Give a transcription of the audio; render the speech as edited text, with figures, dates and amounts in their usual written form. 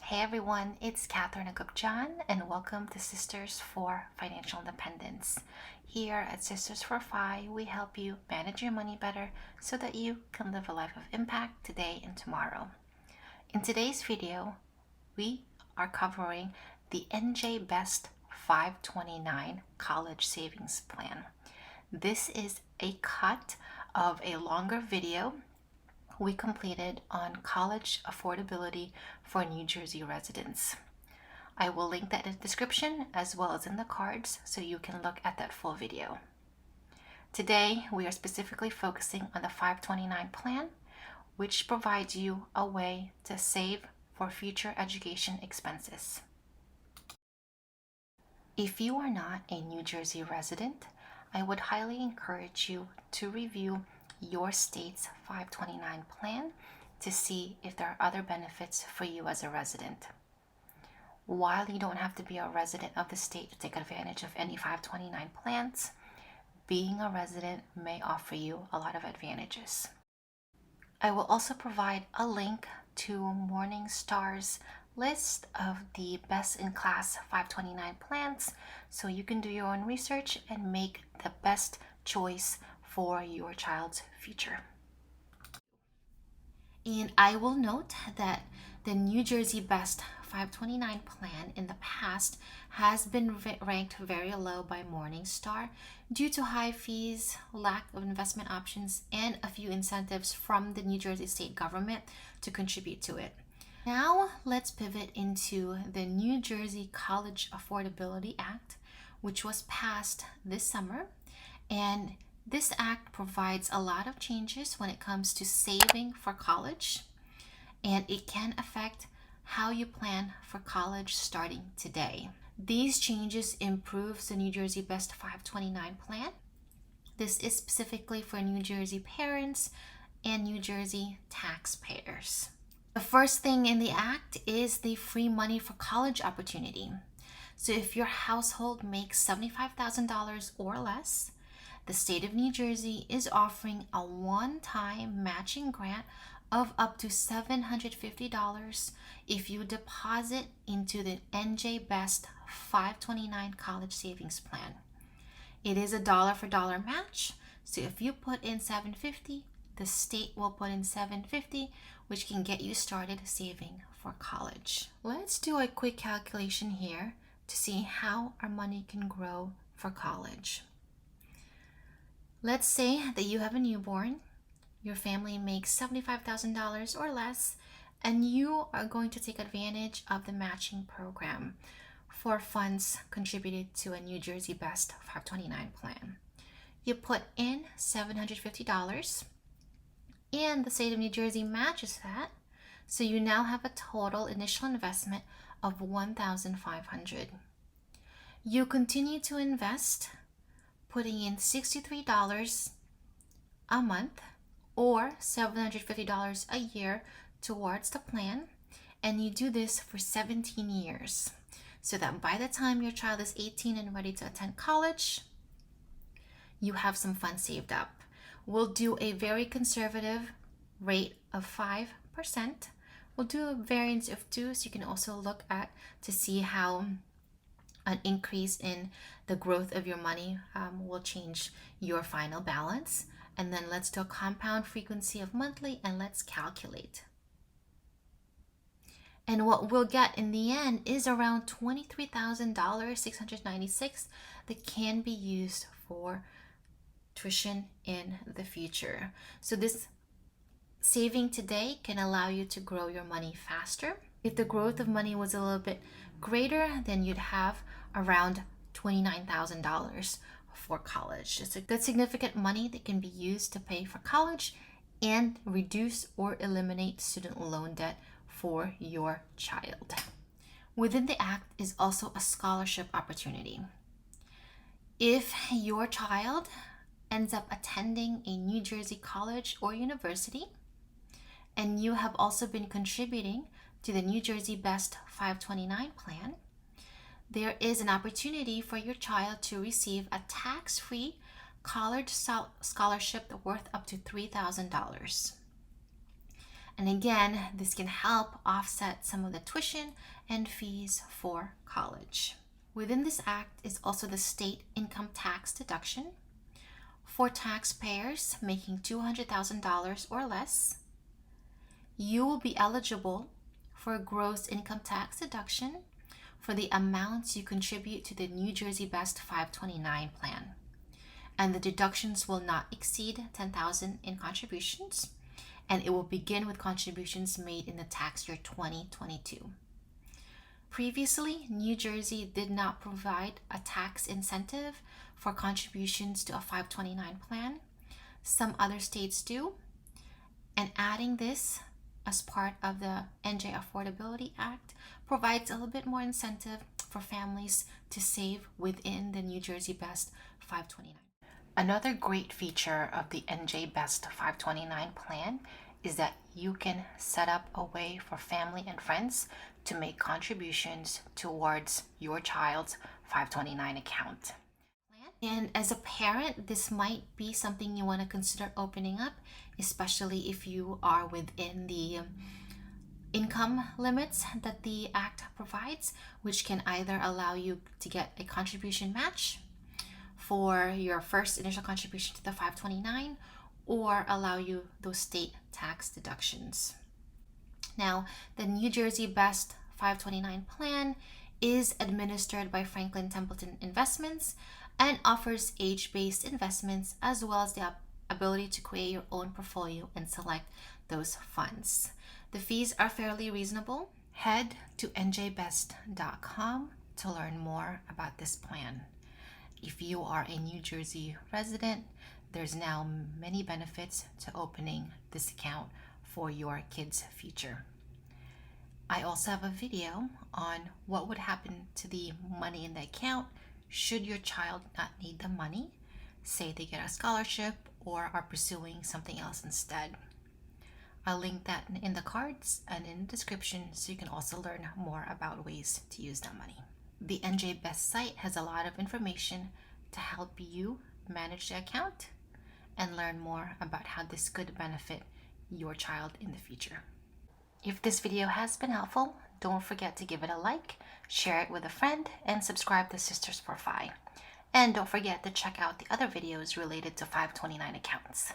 Hey everyone, it's Catherine Agupjan and welcome to Sisters for Financial Independence. Here at Sisters for Fi, we help you manage your money better so that you can live a life of impact today and tomorrow. In today's video, we are covering the NJBest 529 College Savings Plan. This is a cut of a longer video we completed on college affordability for New Jersey residents. I will link that in the description as well as in the cards so you can look at that full video. Today, we are specifically focusing on the 529 plan, which provides you a way to save for future education expenses. If you are not a New Jersey resident, I would highly encourage you to review your state's 529 plan to see if there are other benefits for you as a resident. While you don't have to be a resident of the state to take advantage of any 529 plans, being a resident may offer you a lot of advantages. I will also provide a link to Morningstar's list of the best-in-class 529 plans so you can do your own research and make the best choice for your child's future. And I will note that the New Jersey Best 529 plan in the past has been ranked very low by Morningstar due to high fees, lack of investment options, and a few incentives from the New Jersey state government to contribute to it. Now let's pivot into the New Jersey College Affordability Act, which was passed this summer. And this act provides a lot of changes when it comes to saving for college, and it can affect how you plan for college starting today. These changes improve the New Jersey Best 529 plan. This is specifically for New Jersey parents and New Jersey taxpayers. The first thing in the act is the free money for college opportunity. So if your household makes $75,000 or less, the state of New Jersey is offering a one-time matching grant of up to $750 if you deposit into the NJBest 529 College Savings Plan. It is a dollar for dollar match, so if you put in $750, the state will put in $750, which can get you started saving for college. Let's do a quick calculation here to see how our money can grow for college. Let's say that you have a newborn, your family makes $75,000 or less, and you are going to take advantage of the matching program for funds contributed to a New Jersey Best 529 plan. You put in $750, and the state of New Jersey matches that, so you now have a total initial investment of $1,500. You continue to invest, putting in $63 a month or $750 a year towards the plan, and you do this for 17 years so that by the time your child is 18 and ready to attend college, you have some funds saved up. We'll do a very conservative rate of 5%. We'll do a variance of 2, so you can also look at to see how an increase in the growth of your money will change your final balance. And then let's do a compound frequency of monthly and let's calculate. And what we'll get in the end is around $23,696 that can be used for tuition in the future. So this saving today can allow you to grow your money faster. If the growth of money was a little bit greater, then you'd have around $29,000 for college. That's significant money that can be used to pay for college and reduce or eliminate student loan debt for your child. Within the act is also a scholarship opportunity. If your child ends up attending a New Jersey college or university, and you have also been contributing to the New Jersey Best 529 plan, there is an opportunity for your child to receive a tax-free college scholarship worth up to $3,000. And again, this can help offset some of the tuition and fees for college. Within this act is also the state income tax deduction. For taxpayers making $200,000 or less, you will be eligible for a gross income tax deduction for the amounts you contribute to the NJBest 529 plan. And the deductions will not exceed $10,000 in contributions, and it will begin with contributions made in the tax year 2022. Previously, New Jersey did not provide a tax incentive for contributions to a 529 plan. Some other states do, and adding this as part of the NJ Affordability Act provides a little bit more incentive for families to save within the NJBest 529. Another great feature of the NJBest 529 plan is that you can set up a way for family and friends to make contributions towards your child's 529 account. And as a parent, this might be something you want to consider opening up, especially if you are within the income limits that the Act provides, which can either allow you to get a contribution match for your first initial contribution to the 529 or allow you those state tax deductions. Now, the NJBest 529 plan is administered by Franklin Templeton Investments and offers age-based investments as well as the ability to create your own portfolio and select those funds. The fees are fairly reasonable. Head to njbest.com to learn more about this plan. If you are a New Jersey resident, there's now many benefits to opening this account for your kids' future. I also have a video on what would happen to the money in the account should your child not need the money, say they get a scholarship or are pursuing something else instead. I'll link that in the cards and in the description so you can also learn more about ways to use that money. The NJBest site has a lot of information to help you manage the account and learn more about how this could benefit your child in the future. If this video has been helpful, don't forget to give it a like, share it with a friend, and subscribe to Sisters for Fi. And don't forget to check out the other videos related to 529 accounts.